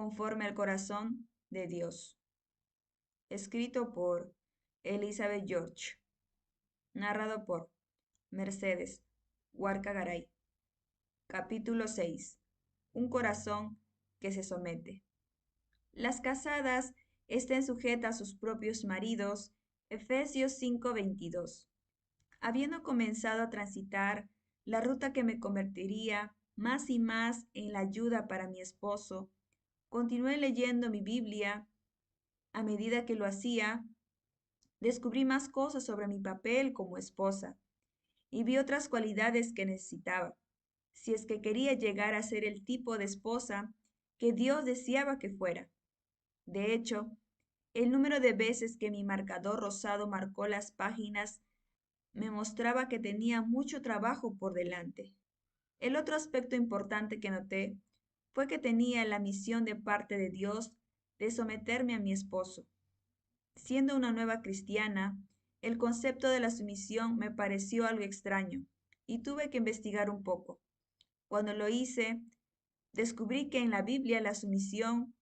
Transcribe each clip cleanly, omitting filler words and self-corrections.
conforme al corazón de Dios. Escrito por Elizabeth George. Narrado por Mercedes Huarca Garay. Capítulo 6. Un corazón que se somete. Las casadas estén sujetas a sus propios maridos. Efesios 5:22. Habiendo comenzado a transitar la ruta que me convertiría más y más en la ayuda para mi esposo, continué leyendo mi Biblia. A medida que lo hacía, descubrí más cosas sobre mi papel como esposa y vi otras cualidades que necesitaba, si es que quería llegar a ser el tipo de esposa que Dios deseaba que fuera. De hecho, el número de veces que mi marcador rosado marcó las páginas me mostraba que tenía mucho trabajo por delante. El otro aspecto importante que noté fue que tenía la misión de parte de Dios de someterme a mi esposo. Siendo una nueva cristiana, el concepto de la sumisión me pareció algo extraño y tuve que investigar un poco. Cuando lo hice, descubrí que en la Biblia la sumisión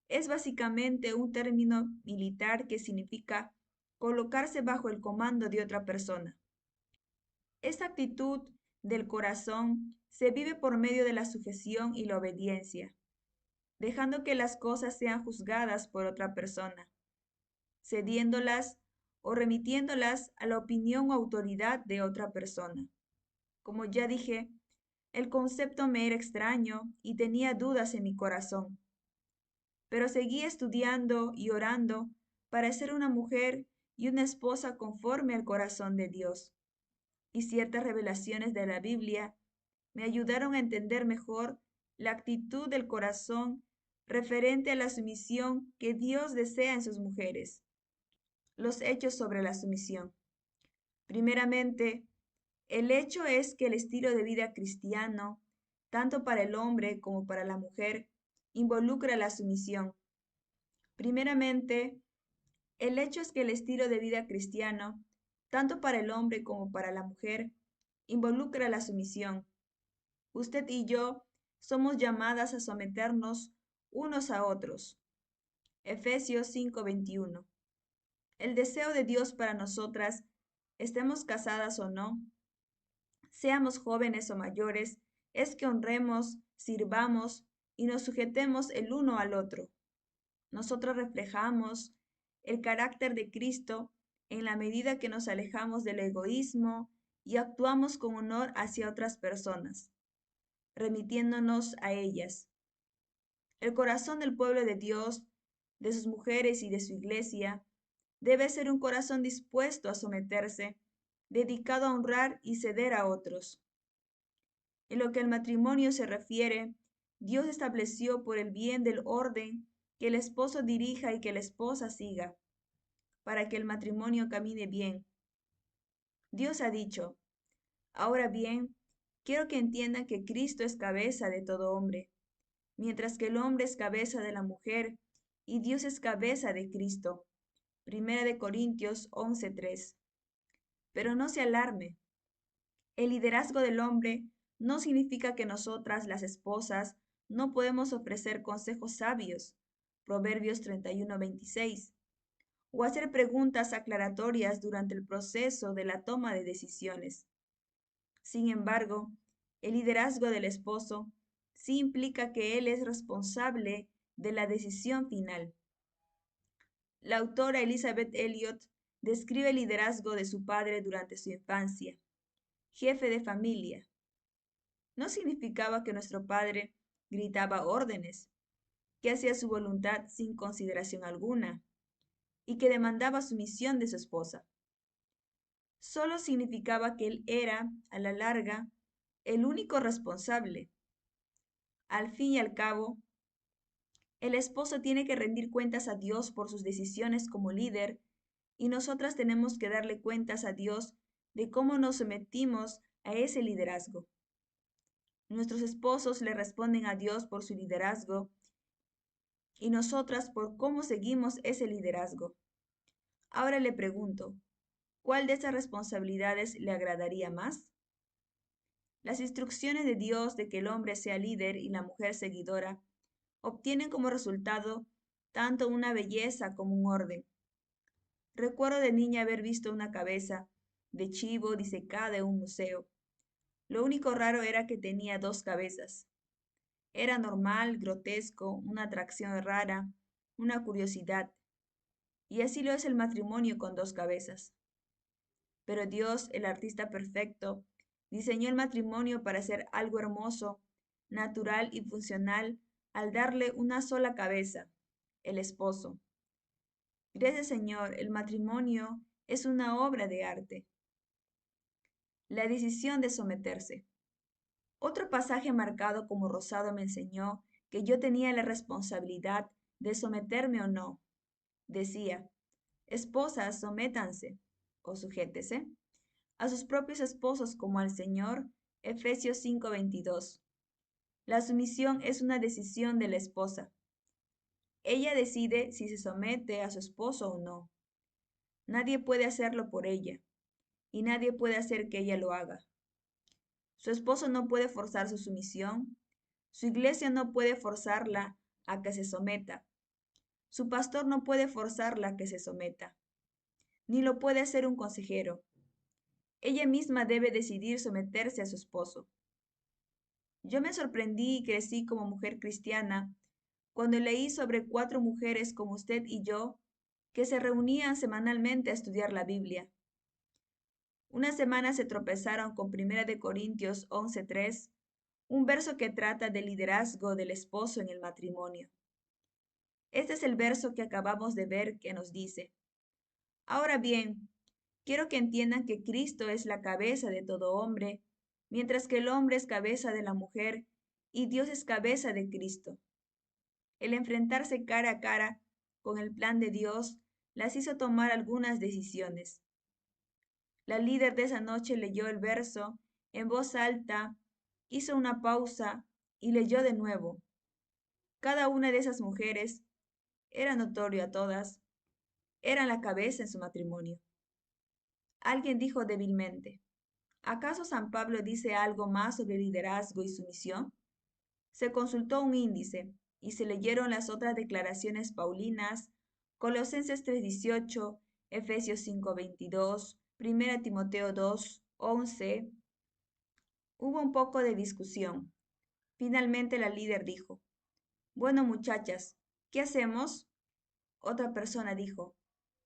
es básicamente un término militar que significa colocarse bajo el comando de otra persona. Esta actitud del corazón se vive por medio de la sujeción y la obediencia, dejando que las cosas sean juzgadas por otra persona, cediéndolas o remitiéndolas a la opinión o autoridad de otra persona. Como ya dije, el concepto me era extraño y tenía dudas en mi corazón, pero seguí estudiando y orando para ser una mujer y una esposa conforme al corazón de Dios. Y ciertas revelaciones de la Biblia me ayudaron a entender mejor la actitud del corazón referente a la sumisión que Dios desea en sus mujeres. Los hechos sobre la sumisión. Primeramente, el hecho es que el estilo de vida cristiano, tanto para el hombre como para la mujer, involucra la sumisión. Primeramente, el hecho es que el estilo de vida cristiano, tanto para el hombre como para la mujer, involucra la sumisión. Usted y yo somos llamadas a someternos unos a otros. Efesios 5:21. El deseo de Dios para nosotras, estemos casadas o no, seamos jóvenes o mayores, es que honremos, sirvamos y nos sujetemos el uno al otro. Nosotros reflejamos el carácter de Cristo en la medida que nos alejamos del egoísmo y actuamos con honor hacia otras personas, remitiéndonos a ellas. El corazón del pueblo de Dios, de sus mujeres y de su iglesia, debe ser un corazón dispuesto a someterse, dedicado a honrar y ceder a otros. En lo que al matrimonio se refiere, Dios estableció por el bien del orden que el esposo dirija y que la esposa siga, para que el matrimonio camine bien. Dios ha dicho, ahora bien, quiero que entiendan que Cristo es cabeza de todo hombre, mientras que el hombre es cabeza de la mujer y Dios es cabeza de Cristo. Primera de Corintios 11:3. Pero no se alarme. El liderazgo del hombre no significa que nosotras, las esposas, no podemos ofrecer consejos sabios. Proverbios 31:26. O hacer preguntas aclaratorias durante el proceso de la toma de decisiones. Sin embargo, el liderazgo del esposo sí implica que él es responsable de la decisión final. La autora Elizabeth Elliot describe el liderazgo de su padre durante su infancia. Jefe de familia. No significaba que nuestro padre gritaba órdenes, que hacía su voluntad sin consideración alguna y que demandaba sumisión de su esposa. Solo significaba que él era, a la larga, el único responsable. Al fin y al cabo, el esposo tiene que rendir cuentas a Dios por sus decisiones como líder y nosotras tenemos que darle cuentas a Dios de cómo nos sometimos a ese liderazgo. Nuestros esposos le responden a Dios por su liderazgo y nosotras por cómo seguimos ese liderazgo. Ahora le pregunto, ¿cuál de esas responsabilidades le agradaría más? Las instrucciones de Dios de que el hombre sea líder y la mujer seguidora obtienen como resultado tanto una belleza como un orden. Recuerdo de niña haber visto una cabeza de chivo disecada en un museo. Lo único raro era que tenía dos cabezas. Era normal, grotesco, una atracción rara, una curiosidad. Y así lo es el matrimonio con dos cabezas. Pero Dios, el artista perfecto, diseñó el matrimonio para ser algo hermoso, natural y funcional al darle una sola cabeza, el esposo. Gracias, Señor, el matrimonio es una obra de arte. La decisión de someterse. Otro pasaje marcado como rosado me enseñó que yo tenía la responsabilidad de someterme o no. Decía, esposas, sométanse o sujétese a sus propios esposos como al Señor. Efesios 5:22. La sumisión es una decisión de la esposa. Ella decide si se somete a su esposo o no. Nadie puede hacerlo por ella, y nadie puede hacer que ella lo haga. Su esposo no puede forzar su sumisión, su iglesia no puede forzarla a que se someta, su pastor no puede forzarla a que se someta, ni lo puede hacer un consejero. Ella misma debe decidir someterse a su esposo. Yo me sorprendí y crecí como mujer cristiana cuando leí sobre 4 mujeres como usted y yo que se reunían semanalmente a estudiar la Biblia. Una semana se tropezaron con 1 Corintios 11:3, un verso que trata del liderazgo del esposo en el matrimonio. Este es el verso que acabamos de ver que nos dice: ahora bien, quiero que entiendan que Cristo es la cabeza de todo hombre, mientras que el hombre es cabeza de la mujer y Dios es cabeza de Cristo. El enfrentarse cara a cara con el plan de Dios las hizo tomar algunas decisiones. La líder de esa noche leyó el verso en voz alta, hizo una pausa y leyó de nuevo. Cada una de esas mujeres, era notorio a todas, eran la cabeza en su matrimonio. Alguien dijo débilmente, ¿acaso San Pablo dice algo más sobre liderazgo y sumisión? Se consultó un índice y se leyeron las otras declaraciones paulinas, Colosenses 3:18, Efesios 5:22, 1 Timoteo 2:11. Hubo un poco de discusión. Finalmente la líder dijo, bueno, muchachas, ¿qué hacemos? Otra persona dijo,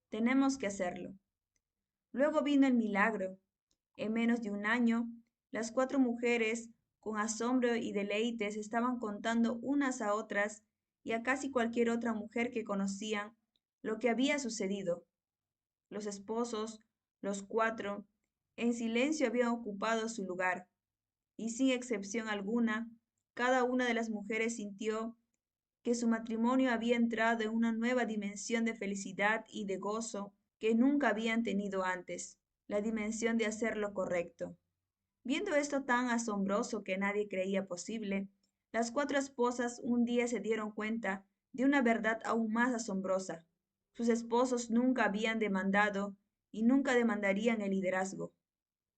tenemos que hacerlo. Luego vino el milagro. En menos de un año, las 4 mujeres, con asombro y deleites, estaban contando unas a otras y a casi cualquier otra mujer que conocían lo que había sucedido. Los esposos, los 4, en silencio habían ocupado su lugar, y sin excepción alguna, cada una de las mujeres sintió que su matrimonio había entrado en una nueva dimensión de felicidad y de gozo que nunca habían tenido antes, la dimensión de hacer lo correcto. Viendo esto tan asombroso que nadie creía posible, las 4 esposas un día se dieron cuenta de una verdad aún más asombrosa. Sus esposos nunca habían demandado y nunca demandarían el liderazgo.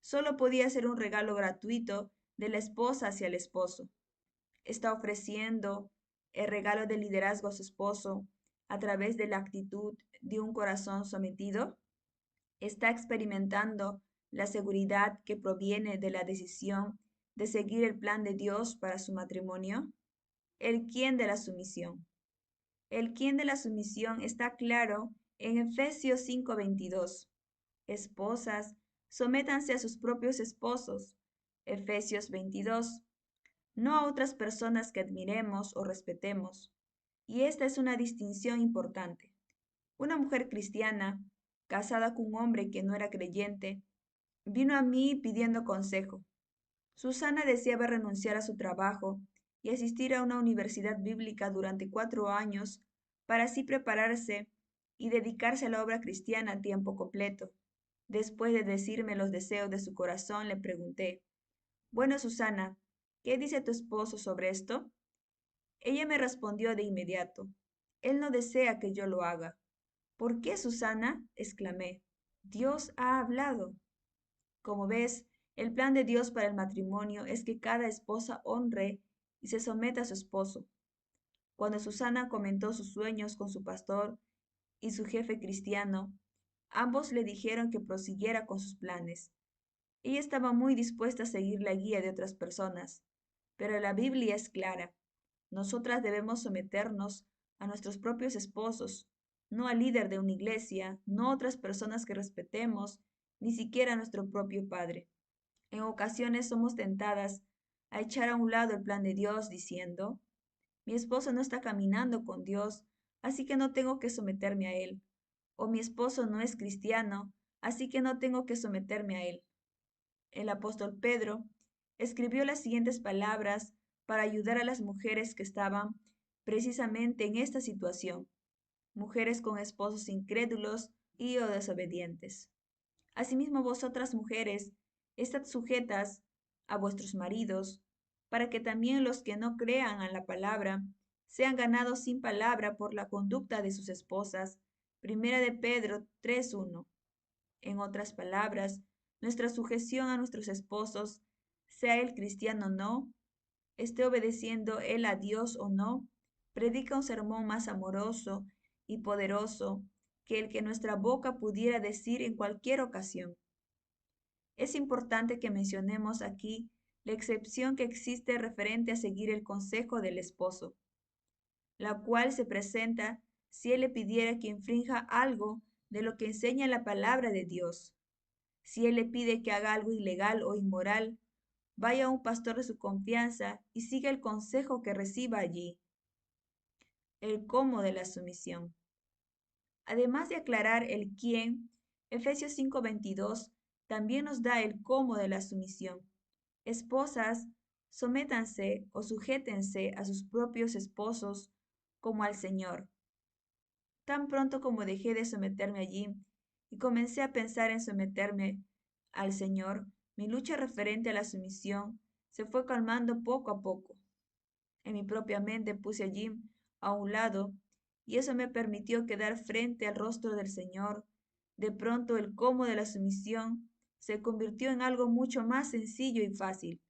Solo podía ser un regalo gratuito de la esposa hacia el esposo. Está ofreciendo el regalo del liderazgo a su esposo a través de la actitud de un corazón sometido. Está experimentando la seguridad que proviene de la decisión de seguir el plan de Dios para su matrimonio. El quién de la sumisión. El quién de la sumisión está claro en Efesios 5:22. Esposas, sométanse a sus propios esposos. Efesios 22. No a otras personas que admiremos o respetemos. Y esta es una distinción importante. Una mujer cristiana, casada con un hombre que no era creyente, vino a mí pidiendo consejo. Susana deseaba renunciar a su trabajo y asistir a una universidad bíblica durante 4 años para así prepararse y dedicarse a la obra cristiana a tiempo completo. Después de decirme los deseos de su corazón, le pregunté, bueno, Susana, ¿qué dice tu esposo sobre esto? Ella me respondió de inmediato, él no desea que yo lo haga. ¿Por qué, Susana? Exclamé. Dios ha hablado. Como ves, el plan de Dios para el matrimonio es que cada esposa honre y se someta a su esposo. Cuando Susana comentó sus sueños con su pastor y su jefe cristiano, ambos le dijeron que prosiguiera con sus planes. Ella estaba muy dispuesta a seguir la guía de otras personas, pero la Biblia es clara. Nosotras debemos someternos a nuestros propios esposos, no al líder de una iglesia, no a otras personas que respetemos, ni siquiera a nuestro propio padre. En ocasiones somos tentadas a echar a un lado el plan de Dios diciendo, mi esposo no está caminando con Dios, así que no tengo que someterme a él. O mi esposo no es cristiano, así que no tengo que someterme a él. El apóstol Pedro escribió las siguientes palabras para ayudar a las mujeres que estaban precisamente en esta situación, mujeres con esposos incrédulos y o desobedientes. Asimismo vosotras mujeres, estad sujetas a vuestros maridos, para que también los que no crean a la palabra sean ganados sin palabra por la conducta de sus esposas. Primera de Pedro 3:1. En otras palabras, nuestra sujeción a nuestros esposos, sea él cristiano o no, esté obedeciendo él a Dios o no, predica un sermón más amoroso y poderoso que el que nuestra boca pudiera decir en cualquier ocasión. Es importante que mencionemos aquí la excepción que existe referente a seguir el consejo del esposo, la cual se presenta si él le pidiera que infrinja algo de lo que enseña la palabra de Dios. Si él le pide que haga algo ilegal o inmoral, vaya a un pastor de su confianza y siga el consejo que reciba allí. El cómo de la sumisión. Además de aclarar el quién, Efesios 5:22 también nos da el cómo de la sumisión. Esposas, sométanse o sujétense a sus propios esposos como al Señor. Tan pronto como dejé de someterme allí y comencé a pensar en someterme al Señor, mi lucha referente a la sumisión se fue calmando poco a poco. En mi propia mente puse allí a un lado y eso me permitió quedar frente al rostro del Señor. De pronto el cómo de la sumisión se convirtió en algo mucho más sencillo y fácil.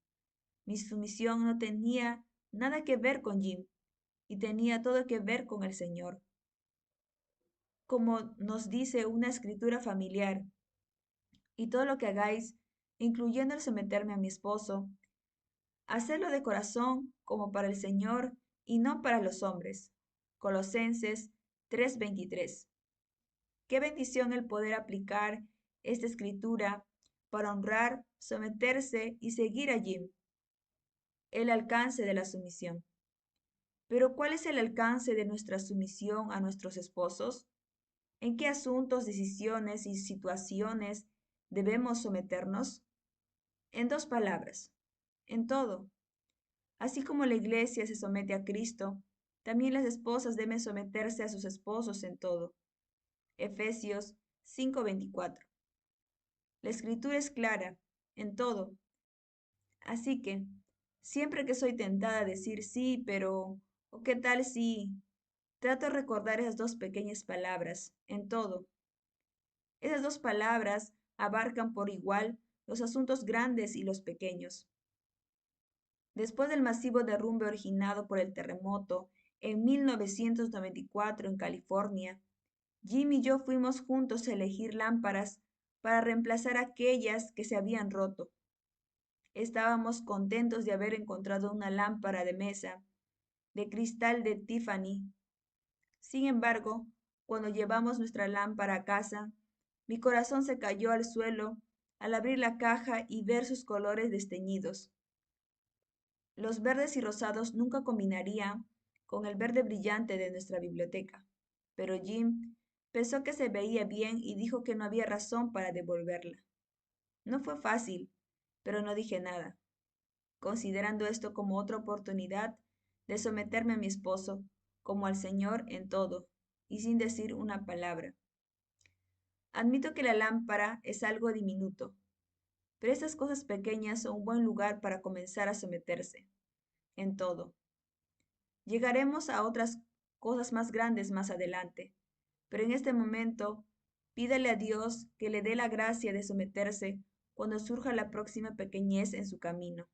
Mi sumisión no tenía nada que ver con Jim y tenía todo que ver con el Señor. Como nos dice una escritura familiar, y todo lo que hagáis, incluyendo el someterme a mi esposo, hacedlo de corazón como para el Señor y no para los hombres. Colosenses 3:23. Qué bendición el poder aplicar esta escritura para honrar, someterse y seguir a Jim. El alcance de la sumisión. Pero ¿cuál es el alcance de nuestra sumisión a nuestros esposos? ¿En qué asuntos, decisiones y situaciones debemos someternos? En dos palabras, en todo. Así como la iglesia se somete a Cristo, también las esposas deben someterse a sus esposos en todo. Efesios 5:24. La escritura es clara, en todo. Así que, siempre que soy tentada a decir sí, pero, o qué tal si, trato de recordar esas dos pequeñas palabras, en todo. Esas dos palabras abarcan por igual los asuntos grandes y los pequeños. Después del masivo derrumbe originado por el terremoto en 1994 en California, Jim y yo fuimos juntos a elegir lámparas para reemplazar aquellas que se habían roto. Estábamos contentos de haber encontrado una lámpara de mesa de cristal de Tiffany. Sin embargo, cuando llevamos nuestra lámpara a casa, mi corazón se cayó al suelo al abrir la caja y ver sus colores desteñidos. Los verdes y rosados nunca combinarían con el verde brillante de nuestra biblioteca, pero Jim pensó que se veía bien y dijo que no había razón para devolverla. No fue fácil, pero no dije nada, considerando esto como otra oportunidad de someterme a mi esposo, como al Señor en todo, y sin decir una palabra. Admito que la lámpara es algo diminuto, pero estas cosas pequeñas son un buen lugar para comenzar a someterse, en todo. Llegaremos a otras cosas más grandes más adelante, pero en este momento pídale a Dios que le dé la gracia de someterse cuando surja la próxima pequeñez en su camino.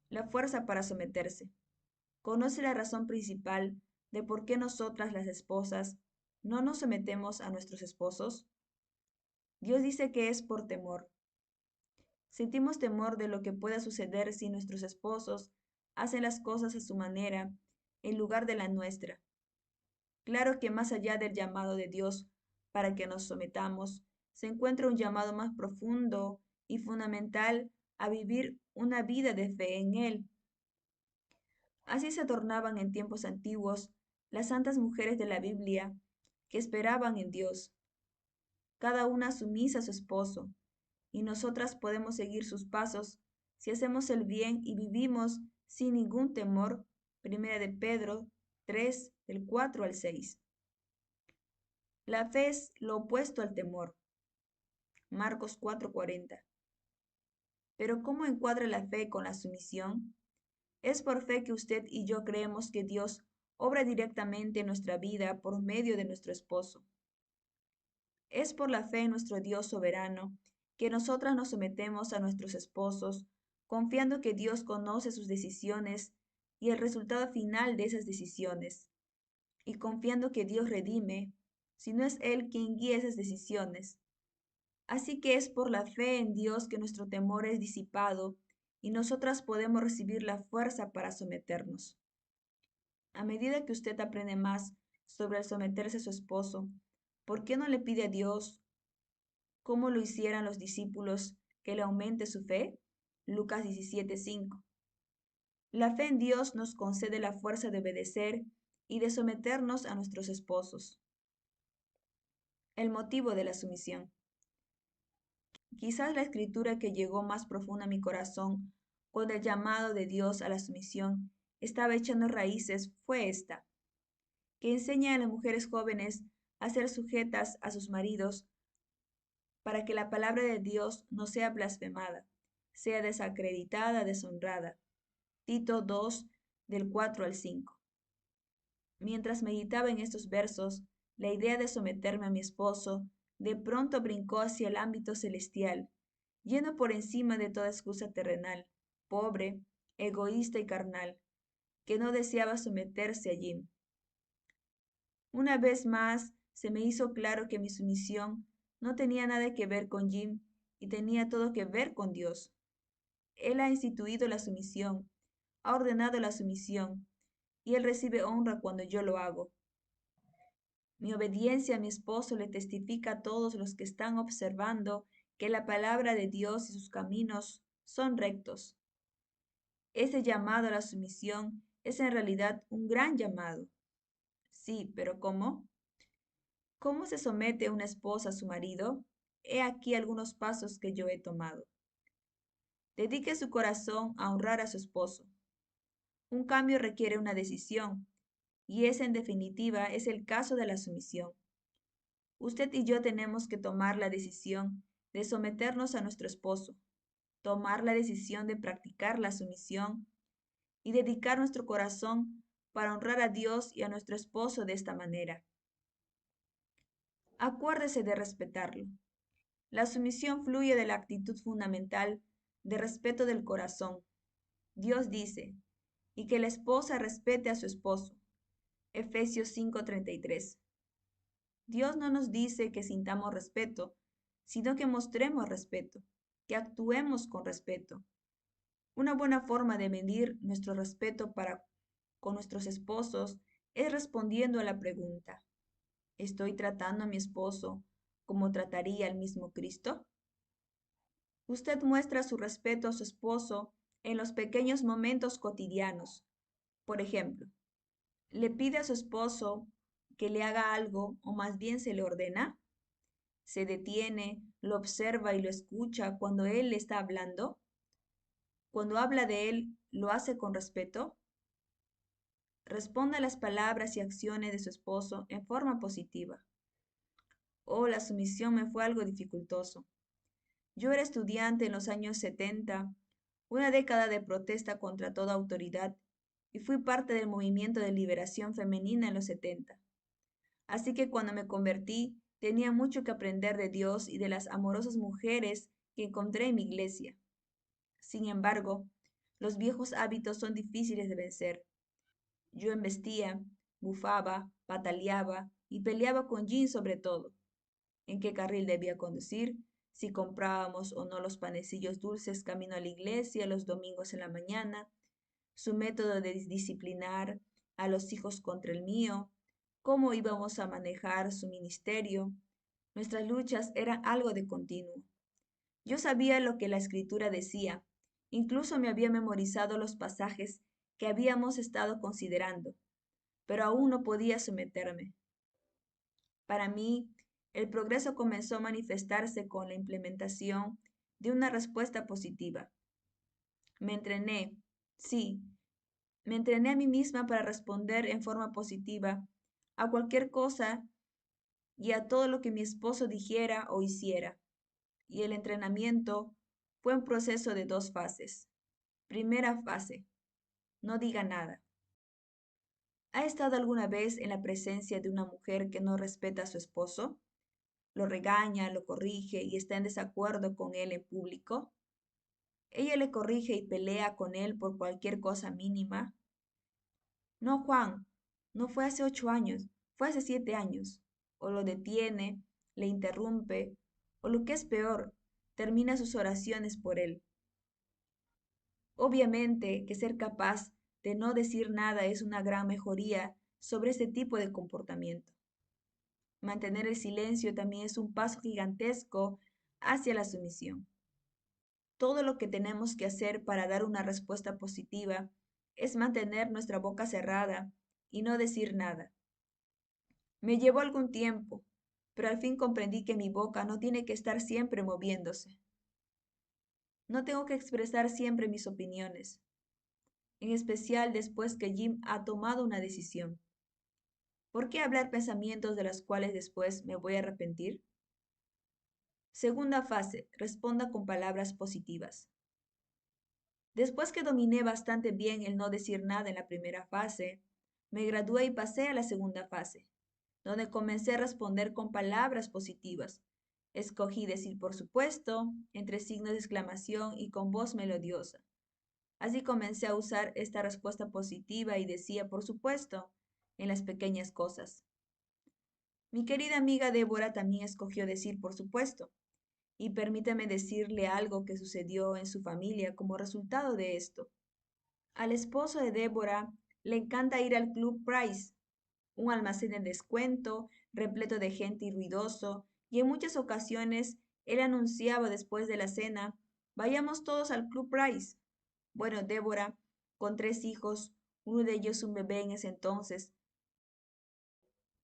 La fuerza para someterse. ¿Conoce la razón principal de por qué nosotras las esposas no nos sometemos a nuestros esposos? Dios dice que es por temor. Sentimos temor de lo que pueda suceder si nuestros esposos hacen las cosas a su manera en lugar de la nuestra. Claro que más allá del llamado de Dios para que nos sometamos, se encuentra un llamado más profundo y fundamental a vivir una vida de fe en Él. Así se adornaban en tiempos antiguos las santas mujeres de la Biblia que esperaban en Dios, cada una sumisa a su esposo, y nosotras podemos seguir sus pasos si hacemos el bien y vivimos sin ningún temor. Primera de Pedro 3, del 4 al 6. La fe es lo opuesto al temor. Marcos 4:40. Pero ¿cómo encuadra la fe con la sumisión? Es por fe que usted y yo creemos que Dios obra directamente en nuestra vida por medio de nuestro esposo. Es por la fe en nuestro Dios soberano que nosotras nos sometemos a nuestros esposos, confiando que Dios conoce sus decisiones y el resultado final de esas decisiones, y confiando que Dios redime, si no es Él quien guía esas decisiones. Así que es por la fe en Dios que nuestro temor es disipado y nosotras podemos recibir la fuerza para someternos. A medida que usted aprende más sobre el someterse a su esposo, ¿por qué no le pide a Dios, como lo hicieran los discípulos, que le aumente su fe? Lucas 17:5. La fe en Dios nos concede la fuerza de obedecer y de someternos a nuestros esposos. El motivo de la sumisión. Quizás la escritura que llegó más profunda a mi corazón cuando el llamado de Dios a la sumisión estaba echando raíces fue esta, que enseña a las mujeres jóvenes a ser sujetas a sus maridos para que la palabra de Dios no sea blasfemada, sea desacreditada, deshonrada. Tito 2, del 4 al 5. Mientras meditaba en estos versos, la idea de someterme a mi esposo de pronto brincó hacia el ámbito celestial, yendo por encima de toda excusa terrenal, pobre, egoísta y carnal, que no deseaba someterse a Jim. Una vez más se me hizo claro que mi sumisión no tenía nada que ver con Jim y tenía todo que ver con Dios. Él ha instituido la sumisión, ha ordenado la sumisión, y Él recibe honra cuando yo lo hago. Mi obediencia a mi esposo le testifica a todos los que están observando que la palabra de Dios y sus caminos son rectos. Ese llamado a la sumisión es en realidad un gran llamado. Sí, pero ¿cómo? ¿Cómo se somete una esposa a su marido? He aquí algunos pasos que yo he tomado. Dedique su corazón a honrar a su esposo. Un cambio requiere una decisión, y ese en definitiva es el caso de la sumisión. Usted y yo tenemos que tomar la decisión de someternos a nuestro esposo, tomar la decisión de practicar la sumisión y dedicar nuestro corazón para honrar a Dios y a nuestro esposo de esta manera. Acuérdese de respetarlo. La sumisión fluye de la actitud fundamental de respeto del corazón. Dios dice, y que la esposa respete a su esposo. Efesios 5:33. Dios no nos dice que sintamos respeto, sino que mostremos respeto, que actuemos con respeto. Una buena forma de medir nuestro respeto para con nuestros esposos es respondiendo a la pregunta: ¿estoy tratando a mi esposo como trataría al mismo Cristo? Usted muestra su respeto a su esposo en los pequeños momentos cotidianos. Por ejemplo, ¿le pide a su esposo que le haga algo o más bien se le ordena? ¿Se detiene, lo observa y lo escucha cuando él le está hablando? Cuando habla de él, ¿lo hace con respeto? Responda a las palabras y acciones de su esposo en forma positiva. Oh, la sumisión me fue algo dificultoso. Yo era estudiante en los años 70, una década de protesta contra toda autoridad, y fui parte del movimiento de liberación femenina en los 70. Así que cuando me convertí, tenía mucho que aprender de Dios y de las amorosas mujeres que encontré en mi iglesia. Sin embargo, los viejos hábitos son difíciles de vencer. Yo embestía, bufaba, pataleaba y peleaba con Jim sobre todo. En qué carril debía conducir, si comprábamos o no los panecillos dulces camino a la iglesia los domingos en la mañana, su método de disciplinar a los hijos contra el mío, cómo íbamos a manejar su ministerio. Nuestras luchas eran algo de continuo. Yo sabía lo que la escritura decía, incluso me había memorizado los pasajes que habíamos estado considerando, pero aún no podía someterme. Para mí, el progreso comenzó a manifestarse con la implementación de una respuesta positiva. Me entrené, sí, me entrené a mí misma para responder en forma positiva a cualquier cosa y a todo lo que mi esposo dijera o hiciera. Y el entrenamiento fue un proceso de 2 fases. Primera fase, no diga nada. ¿Ha estado alguna vez en la presencia de una mujer que no respeta a su esposo? ¿Lo regaña, lo corrige y está en desacuerdo con él en público? Ella le corrige y pelea con él por cualquier cosa mínima. No, Juan, no fue hace 8 años, fue hace 7 años. O lo detiene, le interrumpe, o lo que es peor, termina sus oraciones por él. Obviamente que ser capaz de no decir nada es una gran mejoría sobre este tipo de comportamiento. Mantener el silencio también es un paso gigantesco hacia la sumisión. Todo lo que tenemos que hacer para dar una respuesta positiva es mantener nuestra boca cerrada y no decir nada. Me llevó algún tiempo, pero al fin comprendí que mi boca no tiene que estar siempre moviéndose. No tengo que expresar siempre mis opiniones, en especial después que Jim ha tomado una decisión. ¿Por qué hablar pensamientos de los cuales después me voy a arrepentir? Segunda fase, responda con palabras positivas. Después que dominé bastante bien el no decir nada en la primera fase, me gradué y pasé a la segunda fase, donde comencé a responder con palabras positivas. Escogí decir por supuesto, entre signos de exclamación y con voz melodiosa. Así comencé a usar esta respuesta positiva y decía por supuesto en las pequeñas cosas. Mi querida amiga Débora también escogió decir por supuesto, y permítame decirle algo que sucedió en su familia como resultado de esto. Al esposo de Débora le encanta ir al Club Price, un almacén de descuento, repleto de gente y ruidoso, y en muchas ocasiones él anunciaba después de la cena, vayamos todos al Club Price. Bueno, Débora, con 3 hijos, uno de ellos un bebé en ese entonces,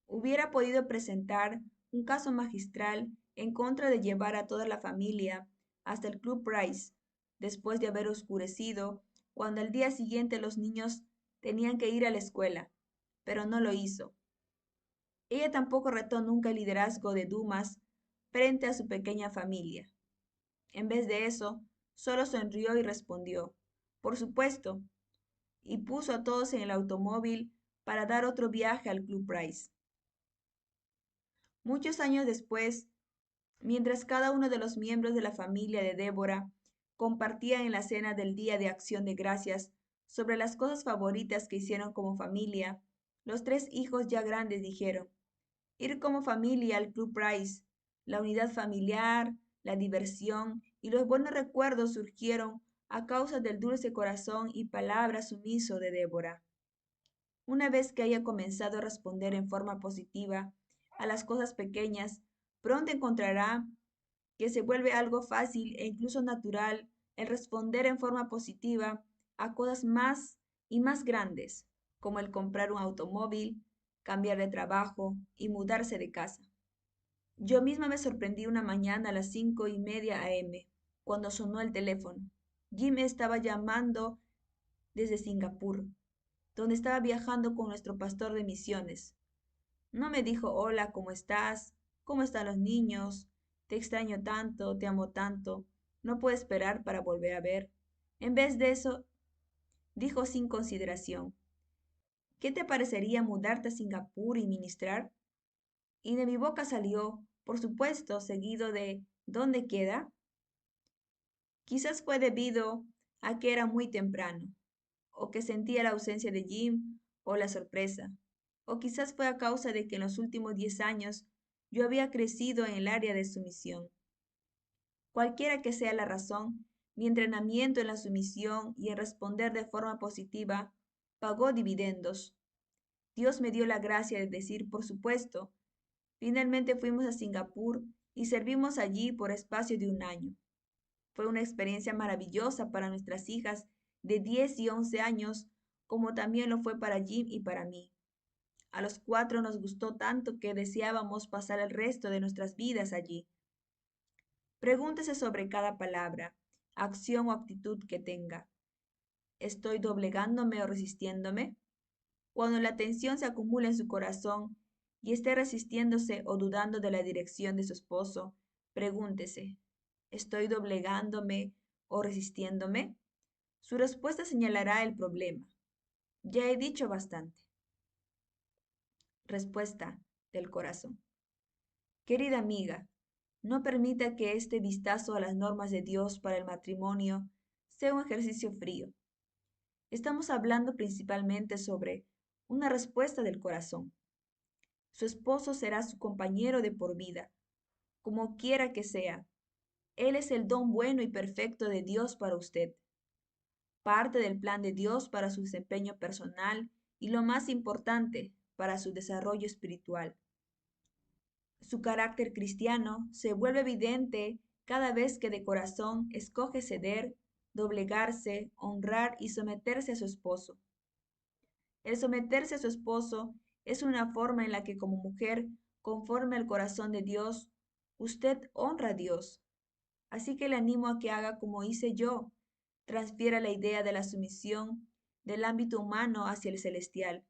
hubiera podido presentar un caso magistral en contra de llevar a toda la familia hasta el Club Price, después de haber oscurecido, cuando al día siguiente los niños tenían que ir a la escuela, pero no lo hizo. Ella tampoco retó nunca el liderazgo de Dumas frente a su pequeña familia. En vez de eso, solo sonrió y respondió, por supuesto, y puso a todos en el automóvil para dar otro viaje al Club Price. Muchos años después, mientras cada uno de los miembros de la familia de Débora compartía en la cena del Día de Acción de Gracias sobre las cosas favoritas que hicieron como familia, los 3 hijos ya grandes dijeron, ir como familia al Club Price, la unidad familiar, la diversión y los buenos recuerdos surgieron a causa del dulce corazón y palabra sumiso de Débora. Una vez que haya comenzado a responder en forma positiva a las cosas pequeñas, pronto encontrará que se vuelve algo fácil e incluso natural el responder en forma positiva a cosas más y más grandes, como el comprar un automóvil, cambiar de trabajo y mudarse de casa. Yo misma me sorprendí una mañana a las 5:30 a.m., cuando sonó el teléfono. Jim estaba llamando desde Singapur, donde estaba viajando con nuestro pastor de misiones. No me dijo, hola, ¿cómo estás? ¿Cómo están los niños? Te extraño tanto, te amo tanto. No puedo esperar para volver a ver. En vez de eso, dijo sin consideración, ¿qué te parecería mudarte a Singapur y ministrar? Y de mi boca salió, por supuesto, seguido de ¿dónde queda? Quizás fue debido a que era muy temprano, o que sentía la ausencia de Jim, o la sorpresa, o quizás fue a causa de que en los últimos 10 años yo había crecido en el área de sumisión. Cualquiera que sea la razón, mi entrenamiento en la sumisión y en responder de forma positiva pagó dividendos. Dios me dio la gracia de decir, por supuesto. Finalmente fuimos a Singapur y servimos allí por espacio de un año. Fue una experiencia maravillosa para nuestras hijas de 10 y 11 años, como también lo fue para Jim y para mí. A los 4 nos gustó tanto que deseábamos pasar el resto de nuestras vidas allí. Pregúntese sobre cada palabra, acción o actitud que tenga. ¿Estoy doblegándome o resistiéndome? Cuando la tensión se acumula en su corazón y esté resistiéndose o dudando de la dirección de su esposo, pregúntese, ¿estoy doblegándome o resistiéndome? Su respuesta señalará el problema. Ya he dicho bastante. Respuesta del corazón. Querida amiga, no permita que este vistazo a las normas de Dios para el matrimonio sea un ejercicio frío. Estamos hablando principalmente sobre una respuesta del corazón. Su esposo será su compañero de por vida, como quiera que sea. Él es el don bueno y perfecto de Dios para usted, parte del plan de Dios para su desempeño personal y lo más importante, para su desarrollo espiritual. Su carácter cristiano se vuelve evidente cada vez que de corazón escoge ceder, doblegarse, honrar y someterse a su esposo. El someterse a su esposo es una forma en la que como mujer, conforme al corazón de Dios, usted honra a Dios. Así que le animo a que haga como hice yo, transfiera la idea de la sumisión del ámbito humano hacia el celestial.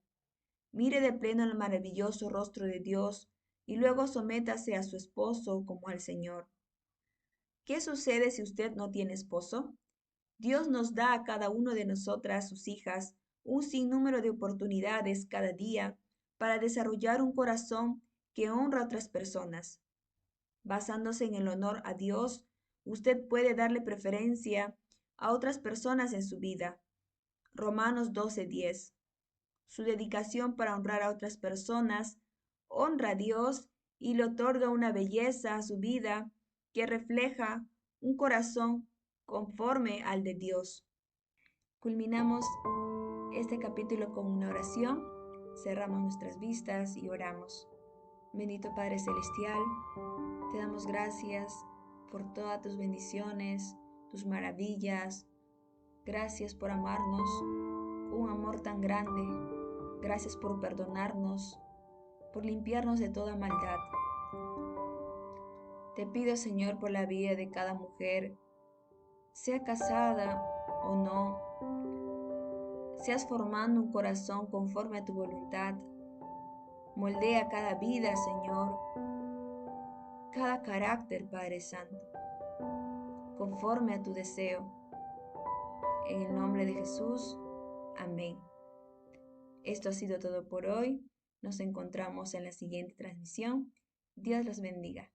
Mire de pleno el maravilloso rostro de Dios y luego sométase a su esposo como al Señor. ¿Qué sucede si usted no tiene esposo? Dios nos da a cada uno de nosotras, sus hijas, un sinnúmero de oportunidades cada día para desarrollar un corazón que honra a otras personas. Basándose en el honor a Dios, usted puede darle preferencia a otras personas en su vida. Romanos 12:10. Su dedicación para honrar a otras personas honra a Dios y le otorga una belleza a su vida que refleja un corazón conforme al de Dios. Culminamos este capítulo con una oración, cerramos nuestras vistas y oramos. Bendito Padre Celestial, te damos gracias por todas tus bendiciones, tus maravillas. Gracias por amarnos, un amor tan grande. Gracias por perdonarnos, por limpiarnos de toda maldad. Te pido, Señor, por la vida de cada mujer, sea casada o no, seas formando un corazón conforme a tu voluntad. Moldea cada vida, Señor, cada carácter, Padre Santo, conforme a tu deseo. En el nombre de Jesús, amén. Esto ha sido todo por hoy. Nos encontramos en la siguiente transmisión. Dios los bendiga.